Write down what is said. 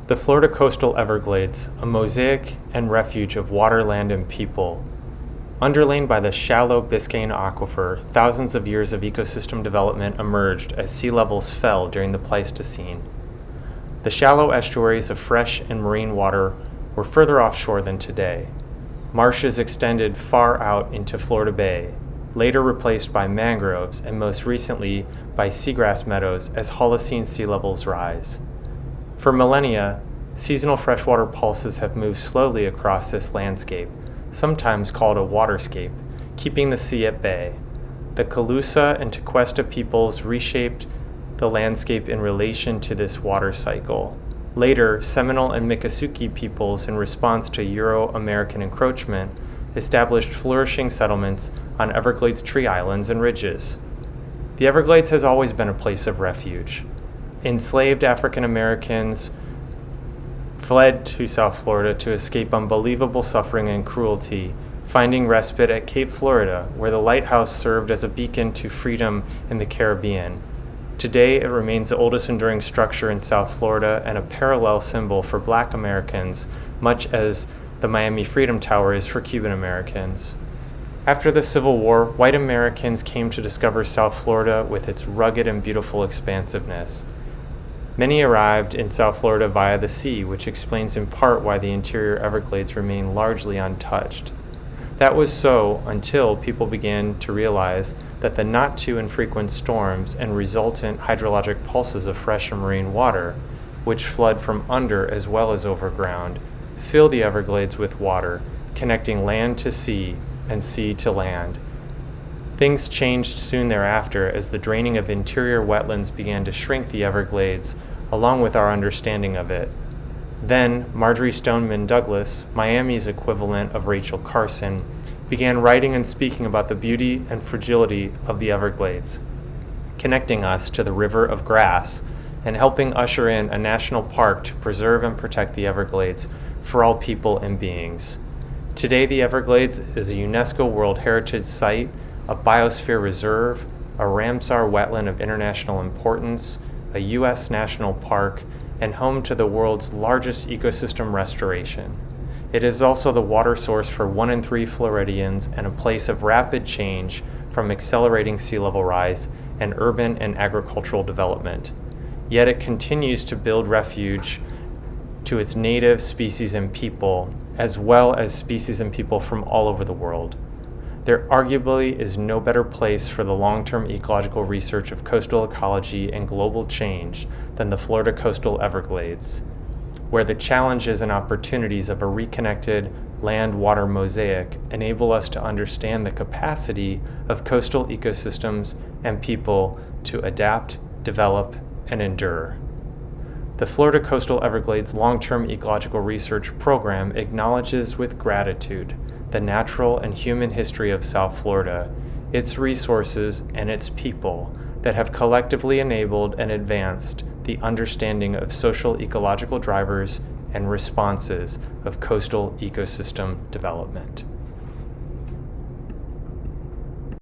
The Florida coastal Everglades, a mosaic and refuge of water, land, and people. Underlain by the shallow Biscayne aquifer, thousands of years of ecosystem development emerged as sea levels fell during the Pleistocene. The shallow estuaries of fresh and marine water were further offshore than today. Marshes extended far out into Florida Bay, later replaced by mangroves and most recently by seagrass meadows as Holocene sea levels rise. For millennia, seasonal freshwater pulses have moved slowly across this landscape, sometimes called a waterscape, keeping the sea at bay. The Calusa and Tequesta peoples reshaped the landscape in relation to this water cycle. Later, Seminole and Miccosukee peoples, in response to Euro-American encroachment, established flourishing settlements on Everglades tree islands and ridges. The Everglades has always been a place of refuge. Enslaved African Americans fled to South Florida to escape unbelievable suffering and cruelty, finding respite at Cape Florida, where the lighthouse served as a beacon to freedom in the Caribbean. Today, it remains the oldest enduring structure in South Florida and a parallel symbol for Black Americans, much as the Miami Freedom Tower is for Cuban Americans. After the Civil War, white Americans came to discover South Florida with its rugged and beautiful expansiveness. Many arrived in South Florida via the sea, which explains in part why the interior Everglades remain largely untouched. That was so until people began to realize that the not too infrequent storms and resultant hydrologic pulses of fresh and marine water, which flood from under as well as overground, fill the Everglades with water, connecting land to sea and sea to land. Things changed soon thereafter as the draining of interior wetlands began to shrink the Everglades, along with our understanding of it. Then, Marjorie Stoneman Douglas, Miami's equivalent of Rachel Carson, began writing and speaking about the beauty and fragility of the Everglades, connecting us to the river of grass and helping usher in a national park to preserve and protect the Everglades for all people and beings. Today, the Everglades is a UNESCO World Heritage Site, a biosphere reserve, a Ramsar wetland of international importance, a U.S. national park, and home to the world's largest ecosystem restoration. It is also the water source for 1 in 3 Floridians and a place of rapid change from accelerating sea level rise and urban and agricultural development. Yet it continues to build refuge to its native species and people, as well as species and people from all over the world. There arguably is no better place for the long-term ecological research of coastal ecology and global change than the Florida coastal Everglades, where the challenges and opportunities of a reconnected land-water mosaic enable us to understand the capacity of coastal ecosystems and people to adapt, develop, and endure. The Florida Coastal Everglades Long-Term Ecological Research Program acknowledges with gratitude the natural and human history of South Florida, its resources, and its people that have collectively enabled and advanced the understanding of social ecological drivers and responses of coastal ecosystem development.